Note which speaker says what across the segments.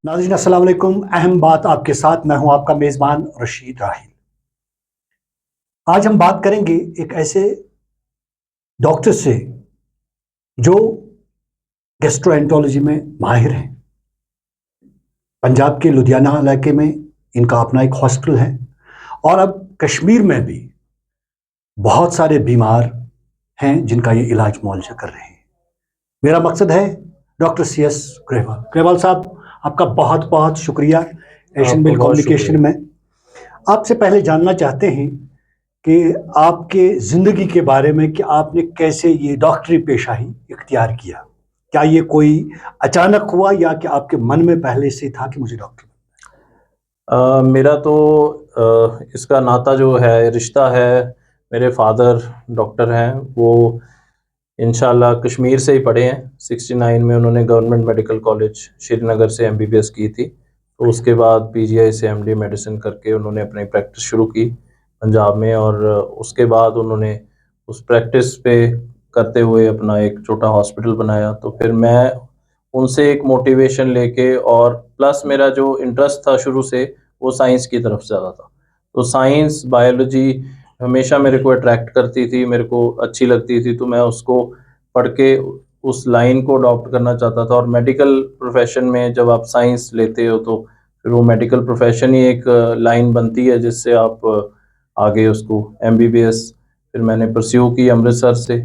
Speaker 1: नाज़रीन अस्सलाम वालेकुम। अहम बात आपके साथ मैं हूं आपका मेज़बान रशीद राहिल। आज हम बात करेंगे एक ऐसे डॉक्टर से जो गैस्ट्रोएंटरोलॉजी में माहिर हैं। पंजाब के लुधियाना इलाके में इनका अपना एक हॉस्पिटल है और अब कश्मीर में भी बहुत सारे बीमार हैं जिनका ये इलाज मुआवजा कर रहे हैं। मेरा मकसद है डॉक्टर CS ग्रेवाल। ग्रेवाल साहब, आपका बहुत बहुत शुक्रिया एशियन
Speaker 2: आपको
Speaker 1: मेल
Speaker 2: बहुत
Speaker 1: कम्युनिकेशन
Speaker 2: शुक्रिया।
Speaker 1: में। आपसे पहले जानना चाहते हैं कि आपके ज़िंदगी के बारे में कि आपने कैसे ये डॉक्टरी पेशा ही इख्तियार किया। क्या ये कोई अचानक हुआ या कि आपके मन में पहले से था कि मुझे डॉक्टर
Speaker 2: मेरा तो इसका नाता जो है, रिश्ता है, मेरे फादर डॉक्टर हैं। वो इंशाल्लाह कश्मीर से ही पढ़े हैं। 69 में उन्होंने गवर्नमेंट मेडिकल कॉलेज श्रीनगर से MBBS की थी। तो उसके बाद PGI से MD मेडिसिन करके उन्होंने अपनी प्रैक्टिस शुरू की पंजाब में, और उसके बाद उन्होंने उस प्रैक्टिस पे करते हुए अपना एक छोटा हॉस्पिटल बनाया। तो फिर मैं उनसे एक मोटिवेशन लेके, और प्लस मेरा जो इंटरेस्ट था शुरू से वो साइंस की तरफ ज़्यादा था। तो साइंस, बायोलॉजी हमेशा मेरे को अट्रैक्ट करती थी, मेरे को अच्छी लगती थी। तो मैं उसको पढ़ के उस लाइन को अडॉप्ट करना चाहता था। और मेडिकल प्रोफेशन में जब आप साइंस लेते हो तो फिर वो मेडिकल प्रोफेशन ही एक लाइन बनती है जिससे आप आगे उसको MBBS फिर मैंने परस्यू की अमृतसर से।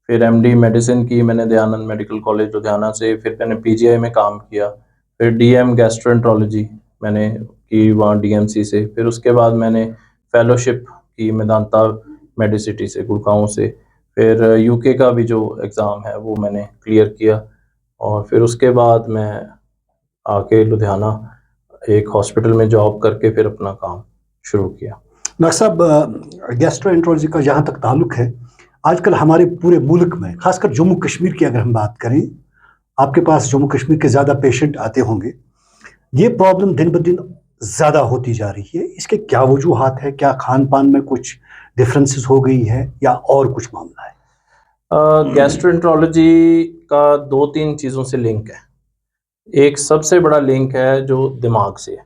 Speaker 2: फिर MD मेडिसिन की मैंने दयानंद मेडिकल कॉलेज लुधियाना से। फिर मैंने PGI में काम किया। फिर DM गैस्ट्रोएंटरोलॉजी मैंने की वहाँ DMC से। फिर उसके बाद मैंने फेलोशिप की मेदांता मेडिसिटी से, गुड़गांव से। फिर UK का भी जो एग्ज़ाम है वो मैंने क्लियर किया। और फिर उसके बाद मैं आके लुधियाना एक हॉस्पिटल में जॉब करके फिर अपना काम शुरू किया।
Speaker 1: डॉक्टर साहब, गैस्ट्रोएंटरोलॉजी का जहाँ तक ताल्लुक है, आजकल हमारे पूरे मुल्क में खासकर जम्मू कश्मीर की अगर हम बात करें, आपके पास जम्मू कश्मीर के ज़्यादा पेशेंट आते होंगे। ये प्रॉब्लम दिन ब दिन ज़्यादा होती जा रही है। इसके क्या वजूहात है? क्या खान पान में कुछ डिफरेंसेस हो गई है या और कुछ मामला है?
Speaker 2: गैस्ट्रोएंटरोलॉजी का 2-3 चीज़ों से लिंक है। एक सबसे बड़ा लिंक है जो दिमाग से है,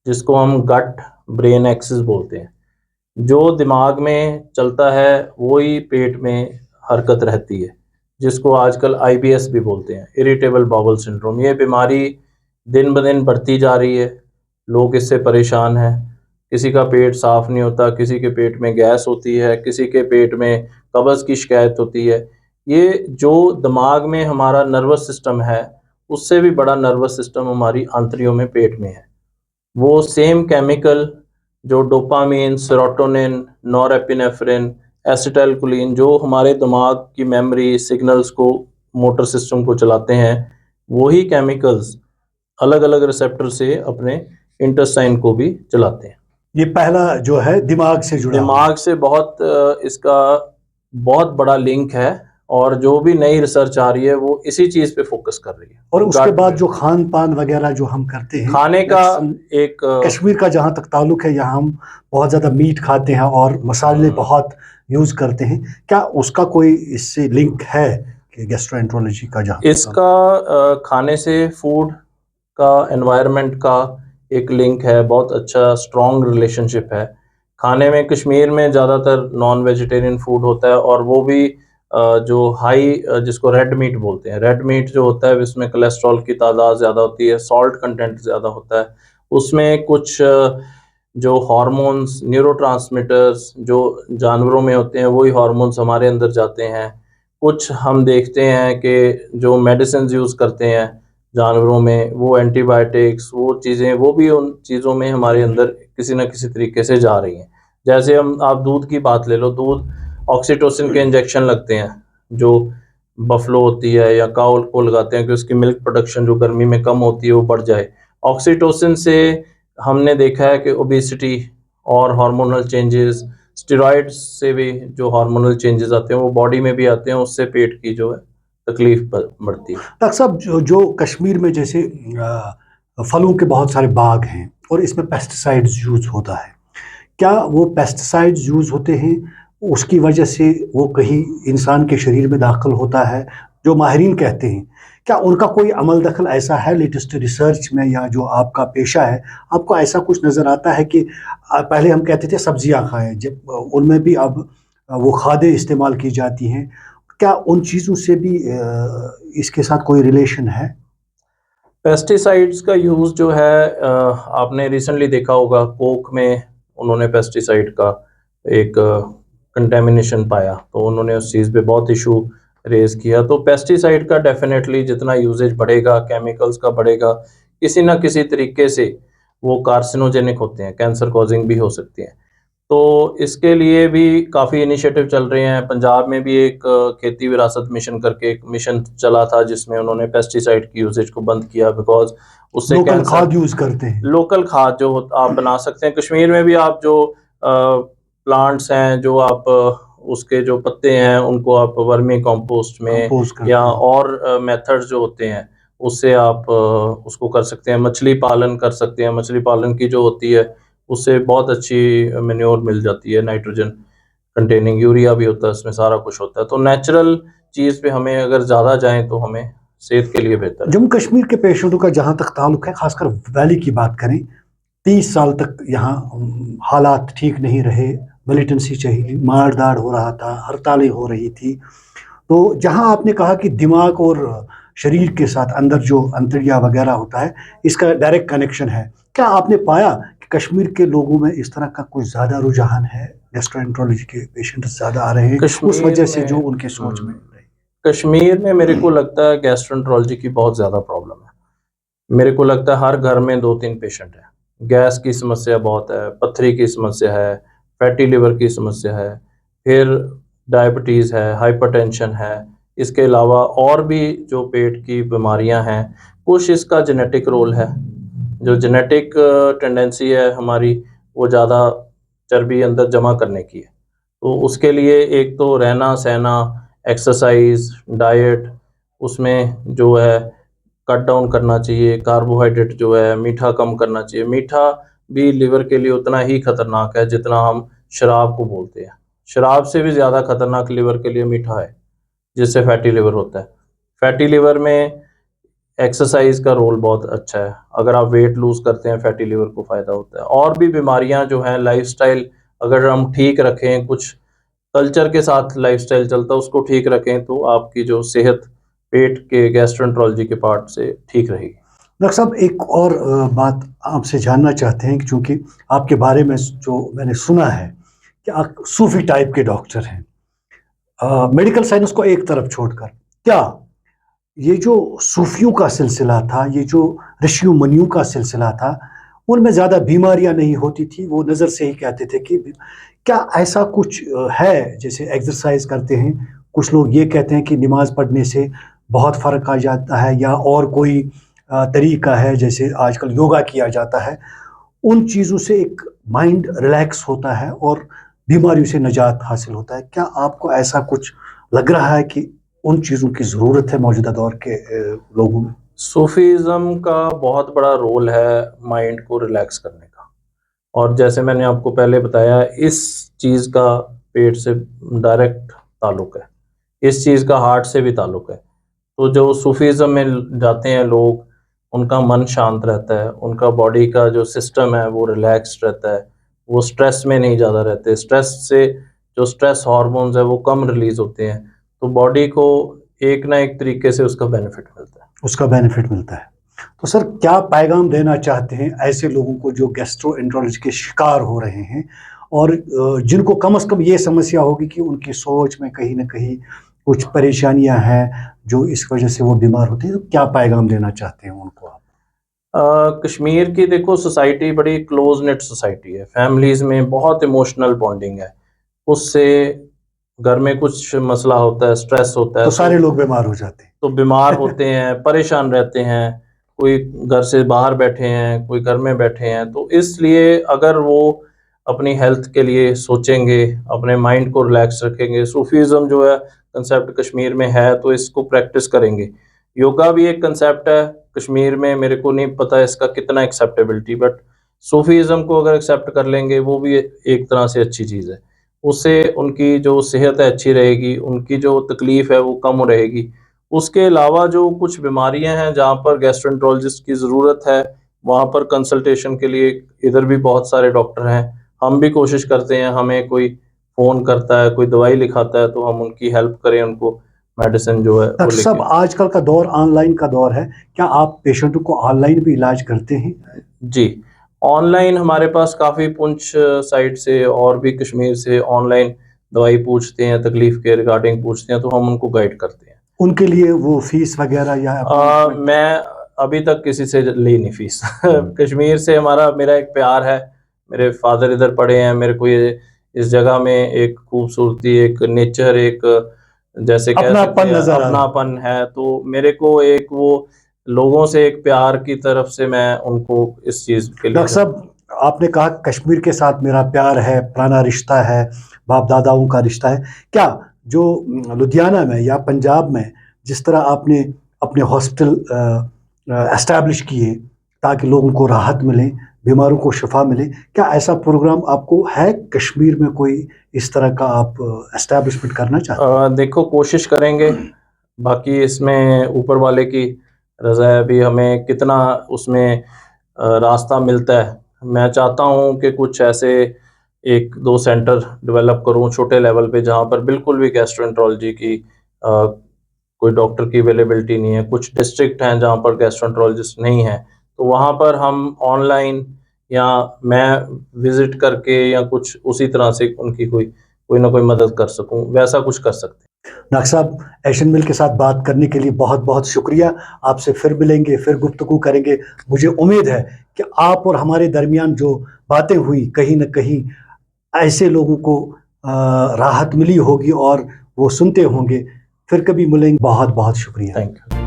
Speaker 2: जिसको हम गट ब्रेन एक्सिस बोलते हैं। जो दिमाग में चलता है वो ही पेट में हरकत रहती है, जिसको आजकल IBS भी बोलते हैं, इरिटेबल बाउल सिंड्रोम। ये बीमारी दिन ब दिन बढ़ती जा रही है, लोग इससे परेशान हैं। किसी का पेट साफ नहीं होता, किसी के पेट में गैस होती है, किसी के पेट में कब्ज़ की शिकायत होती है। ये जो दिमाग में हमारा नर्वस सिस्टम है, उससे भी बड़ा नर्वस सिस्टम हमारी आंतड़ियों में, पेट में है। वो सेम केमिकल जो डोपामाइन, सेरोटोनिन, नॉरएपिनेफ्रिन, एसिटाइलकोलिन, जो हमारे दिमाग की मेमोरी सिग्नल्स को, मोटर सिस्टम को चलाते हैं, वही केमिकल्स अलग अलग रिसेप्टर से अपने इंटेस्टाइन को भी चलाते हैं।
Speaker 1: ये पहला जो है दिमाग से जुड़ा हुआ है।
Speaker 2: दिमाग से बहुत इसका बहुत बड़ा लिंक है, और जो भी नई रिसर्च आ रही है वो इसी चीज़ पे फोकस कर रही है।
Speaker 1: और उसके
Speaker 2: गट
Speaker 1: बाद जो खान पान वगैरह जो हम करते हैं,
Speaker 2: खाने का एक
Speaker 1: कश्मीर का जहाँ तक ताल्लुक है, यहाँ हम बहुत ज़्यादा मीट खाते हैं और मसाले बहुत यूज़ करते हैं। क्या उसका कोई इससे लिंक है कि गैस्ट्रोएंटरोलॉजी का जहाँ तक
Speaker 2: इसका खाने से फूड का, एनवायरनमेंट का एक लिंक है, बहुत अच्छा स्ट्रॉन्ग रिलेशनशिप है। खाने में कश्मीर में ज़्यादातर नॉन वेजिटेरियन फूड होता है, और वो भी जो हाई, जिसको रेड मीट बोलते हैं। रेड मीट जो होता है इसमें कोलेस्ट्रॉल की तादाद ज़्यादा होती है, सॉल्ट कंटेंट ज़्यादा होता है। उसमें कुछ जो हार्मोन्स, न्यूरोट्रांसमीटर्स जो जानवरों में होते हैं वही हार्मोन्स हमारे अंदर जाते हैं। कुछ हम देखते हैं कि जो मेडिसिन्स यूज़ करते हैं जानवरों में, वो एंटीबायोटिक्स, वो चीज़ें, वो भी उन चीज़ों में हमारे अंदर किसी न किसी तरीके से जा रही हैं। जैसे आप दूध की बात ले लो, दूध ऑक्सीटोसिन के इंजेक्शन लगते हैं, जो बफलो होती है या काऊ को लगाते हैं कि उसकी मिल्क प्रोडक्शन जो गर्मी में कम होती है वो बढ़ जाए। ऑक्सीटोसिन से हमने देखा है कि ओबेसिटी और हार्मोनल चेंजेस, स्टेरॉइड्स से भी जो हार्मोनल चेंजेस आते हैं वो बॉडी में भी आते हैं, उससे पेट की जो है तकलीफ बढ़ती है।
Speaker 1: डॉक्टर साहब, जो कश्मीर में जैसे फलों के बहुत सारे बाग हैं और इसमें पेस्टिसाइड्स यूज़ होता है, क्या वो पेस्टिसाइड्स यूज़ होते हैं, उसकी वजह से वो कहीं इंसान के शरीर में दाखिल होता है जो माहिरीन कहते हैं, क्या उनका कोई अमल दखल ऐसा है लेटेस्ट रिसर्च में, या जो आपका पेशा है आपको ऐसा कुछ नज़र आता है कि पहले हम कहते थे सब्जियां खाएं, जब उनमें भी अब वो खादें इस्तेमाल की जाती हैं, क्या उन चीज़ों से भी इसके साथ कोई रिलेशन है?
Speaker 2: पेस्टिसाइड्स का यूज़ जो है आपने रिसेंटली देखा होगा कोक में उन्होंने पेस्टिसाइड का एक कंटेमिनेशन पाया, तो उन्होंने उस चीज़ पे बहुत इशू रेज़ किया। तो पेस्टिसाइड का डेफ़िनेटली जितना यूसेज बढ़ेगा, केमिकल्स का बढ़ेगा, किसी न किसी तरीके से वो कार्सिनोजेनिक होते हैं, कैंसर कॉज़िंग भी हो सकते हैं। तो इसके लिए भी काफ़ी इनिशिएटिव चल रहे हैं। पंजाब में भी एक खेती विरासत मिशन करके एक मिशन चला था जिसमें उन्होंने पेस्टिसाइड की यूसेज को बंद किया, बिकॉज़ उससे
Speaker 1: लोकल
Speaker 2: कैंसर
Speaker 1: खाद यूज़ करते हैं।
Speaker 2: लोकल खाद जो आप बना सकते हैं। कश्मीर में भी आप जो प्लांट्स हैं, जो आप उसके जो पत्ते हैं उनको आप वर्मी कंपोस्ट में
Speaker 1: कंपोज करते
Speaker 2: या
Speaker 1: हैं।
Speaker 2: और मेथड्स जो होते हैं उससे आप उसको कर सकते हैं। मछली पालन कर सकते हैं। मछली पालन की जो होती है उससे बहुत अच्छी मैन्योर मिल जाती है, नाइट्रोजन कंटेनिंग यूरिया भी होता है उसमें, सारा कुछ होता है। तो नेचुरल चीज़ पे हमें अगर ज़्यादा जाएँ तो हमें सेहत के लिए बेहतर है।
Speaker 1: जम्मू कश्मीर के पेशेंटों का जहाँ तक ताल्लुक है, खासकर वैली की बात करें, 30 साल तक यहाँ हालात ठीक नहीं रहे, मिलिटेंसी चाहिए, मार-धाड़ हो रहा था, हड़तालें हो रही थी। तो जहाँ आपने कहा कि दिमाग और शरीर के साथ अंदर जो अंतड़िया वगैरह होता है, इसका डायरेक्ट कनेक्शन है। क्या आपने पाया कि कश्मीर के लोगों में इस तरह का कोई ज़्यादा रुझान है, गैस्ट्रोएंटरोलॉजी के पेशेंट ज़्यादा आ रहे हैं, उस
Speaker 2: कश्मीर
Speaker 1: वजह से जो
Speaker 2: में
Speaker 1: उनके सोच में रही?
Speaker 2: कश्मीर में मेरे को लगता है गैस्ट्रोएंटरोलॉजी की बहुत ज़्यादा प्रॉब्लम है। मेरे को लगता है हर घर में 2-3 पेशेंट हैं। गैस की समस्या बहुत है, पथरी की समस्या है, फैटी लिवर की समस्या है, फिर डायबिटीज़ है, हाइपरटेंशन है। इसके अलावा और भी जो पेट की बीमारियां हैं, कुछ इसका जेनेटिक रोल है। जो जेनेटिक टेंडेंसी है हमारी, वो ज़्यादा चर्बी अंदर जमा करने की है। तो उसके लिए एक तो रहना-सहना, एक्सरसाइज़, डाइट, उसमें जो है कट डाउन करना चाहिए। कार्बोहाइड्रेट जो है मीठा कम करना चाहिए। मीठा भी लिवर के लिए उतना ही खतरनाक है जितना हम शराब को बोलते हैं। शराब से भी ज़्यादा खतरनाक लिवर के लिए मीठा है, जिससे फैटी लिवर होता है। फैटी लिवर में एक्सरसाइज़ का रोल बहुत अच्छा है। अगर आप वेट लूज़ करते हैं, फैटी लिवर को फ़ायदा होता है। और भी बीमारियाँ जो हैं, लाइफ़स्टाइल अगर हम ठीक रखें, कुछ कल्चर के साथ लाइफ़स्टाइल चलता है, उसको ठीक रखें, तो आपकी जो सेहत पेट के गैस्ट्रोएंटरोलॉजी के पार्ट से ठीक रहेगी।
Speaker 1: डॉक्टर साहब, एक और बात आपसे जानना चाहते हैं कि चूँकि आपके बारे में जो मैंने सुना है कि आप सूफ़ी टाइप के डॉक्टर हैं। मेडिकल साइंस को एक तरफ छोड़कर, क्या ये जो सूफियों का सिलसिला था, ये जो ऋषियों मुनियों का सिलसिला था, उनमें ज़्यादा बीमारियां नहीं होती थी? वो नज़र से ही कहते थे कि क्या ऐसा कुछ है? जैसे एक्सरसाइज करते हैं, कुछ लोग ये कहते हैं कि नमाज पढ़ने से बहुत फ़र्क आ जाता है, या और कोई तरीका है, जैसे आजकल योगा किया जाता है, उन चीज़ों से एक माइंड रिलैक्स होता है और बीमारियों से निजात हासिल होता है। क्या आपको ऐसा कुछ लग रहा है कि उन चीज़ों की ज़रूरत है मौजूदा दौर के लोगों में?
Speaker 2: सूफ़ीज़्म का बहुत बड़ा रोल है माइंड को रिलैक्स करने का। और जैसे मैंने आपको पहले बताया, इस चीज़ का पेट से डायरेक्ट ताल्लुक है। इस चीज़ का हार्ट से भी ताल्लुक है। तो जो सूफ़ीज़्म में जाते हैं लोग, उनका मन शांत रहता है, उनका बॉडी का जो सिस्टम है वो रिलैक्स्ड रहता है, वो स्ट्रेस में नहीं ज़्यादा रहते। स्ट्रेस से जो स्ट्रेस हार्मोन्स हैं वो कम रिलीज़ होते हैं, तो बॉडी को एक ना एक तरीके से उसका बेनिफिट मिलता है।
Speaker 1: उसका बेनिफिट मिलता है। तो सर, क्या पैगाम देना चाहते हैं ऐसे लोगों को जो गैस्ट्रोएंटरोलॉजी के शिकार हो रहे हैं, और जिनको कम से कम ये समस्या होगी कि उनकी सोच में कहीं न कहीं कुछ परेशानियाँ हैं, जो इस वजह से वो बीमार होते हैं, तो क्या पैगाम देना चाहते हैं उनको आप?
Speaker 2: कश्मीर की देखो सोसाइटी बड़ी क्लोज नेट सोसाइटी है। फैमिलीज़ में बहुत इमोशनल बॉन्डिंग है। उससे घर में कुछ मसला होता है, स्ट्रेस होता
Speaker 1: तो
Speaker 2: है,
Speaker 1: सारे लोग बीमार हो जाते हैं।
Speaker 2: तो बीमार होते हैं, परेशान रहते हैं, कोई घर से बाहर बैठे हैं, कोई घर में बैठे हैं। तो इसलिए अगर वो अपनी हेल्थ के लिए सोचेंगे, अपने माइंड को रिलैक्स रखेंगे, सूफ़ीज़्म जो है कंसेप्ट कश्मीर में है, तो इसको प्रैक्टिस करेंगे। योगा भी एक कंसेप्ट है कश्मीर में, मेरे को नहीं पता इसका कितना एक्सेप्टेबिलिटी, बट सूफ़ीज़्म को अगर एक्सेप्ट कर लेंगे, वो भी एक तरह से अच्छी चीज़ है। उससे उनकी जो सेहत है अच्छी रहेगी, उनकी जो तकलीफ़ है वो कम रहेगी। उसके अलावा जो कुछ बीमारियां हैं जहाँ पर गैस्ट्रोएंटरोलॉजिस्ट की ज़रूरत है, वहाँ पर कंसल्टेशन के लिए इधर भी बहुत सारे डॉक्टर हैं। हम भी कोशिश करते हैं, हमें कोई फ़ोन करता है, कोई दवाई लिखाता है तो हम उनकी हेल्प करें, उनको मेडिसिन जो है वो
Speaker 1: डॉक्टर साहब,
Speaker 2: लेके।
Speaker 1: आजकल का दौर ऑनलाइन का दौर है, क्या आप पेशेंटों को ऑनलाइन भी इलाज करते हैं?
Speaker 2: जी, ऑनलाइन हमारे पास काफ़ी पुंछ साइड से और भी कश्मीर से ऑनलाइन दवाई पूछते हैं, तकलीफ़ के रिगार्डिंग पूछते हैं, तो हम उनको गाइड करते हैं।
Speaker 1: उनके लिए वो फीस वगैरह या अपॉइंटमेंट?
Speaker 2: मैं अभी तक किसी से ली नहीं फीस। कश्मीर से मेरा एक प्यार है, मेरे फादर इधर पढ़े हैं, मेरे को ये इस जगह में एक खूबसूरती, एक नेचर, एक जैसे कह सकते
Speaker 1: अपनापन
Speaker 2: हैं
Speaker 1: नजर आ रहा है।
Speaker 2: अपनापन है, तो मेरे को एक वो लोगों से एक प्यार की तरफ से मैं उनको इस चीज़ के लिए
Speaker 1: डॉक्टर साहब, आपने कहा कश्मीर के साथ मेरा प्यार है, पुराना रिश्ता है, बाप दादाओं का रिश्ता है। क्या जो लुधियाना में या पंजाब में जिस तरह आपने अपने हॉस्पिटल एस्टैब्लिश किए ताकि लोगों को राहत मिले, बीमारों को शिफा मिले, क्या ऐसा प्रोग्राम आपको है कश्मीर में कोई इस तरह का आप एस्टैब्लिशमेंट करना चाहते हैं?
Speaker 2: देखो कोशिश करेंगे, बाकी इसमें ऊपर वाले की रज़ा है, अभी हमें कितना उसमें रास्ता मिलता है। मैं चाहता हूँ कि कुछ ऐसे 1-2 सेंटर डेवलप करूँ छोटे लेवल पे, जहाँ पर बिल्कुल भी गैस्ट्रोएंटरोलॉजी की कोई डॉक्टर की अवेलेबिलिटी नहीं है। कुछ डिस्ट्रिक्ट हैं जहाँ पर गैस्ट्रोएंटरोलॉजिस्ट नहीं है, तो वहाँ पर हम ऑनलाइन या मैं विज़िट करके या कुछ उसी तरह से उनकी कोई ना कोई मदद कर सकूँ, वैसा कुछ कर सकते हैं।
Speaker 1: डॉक्टर साहब, एशियन मिल के साथ बात करने के लिए बहुत बहुत शुक्रिया। आपसे फिर मिलेंगे, फिर गुफ्तगू करेंगे। मुझे उम्मीद है कि आप और हमारे दरमियान जो बातें हुई, कहीं न कहीं ऐसे लोगों को राहत मिली होगी और वो सुनते होंगे। फिर कभी मिलेंगे। बहुत बहुत शुक्रिया।
Speaker 2: Thank you.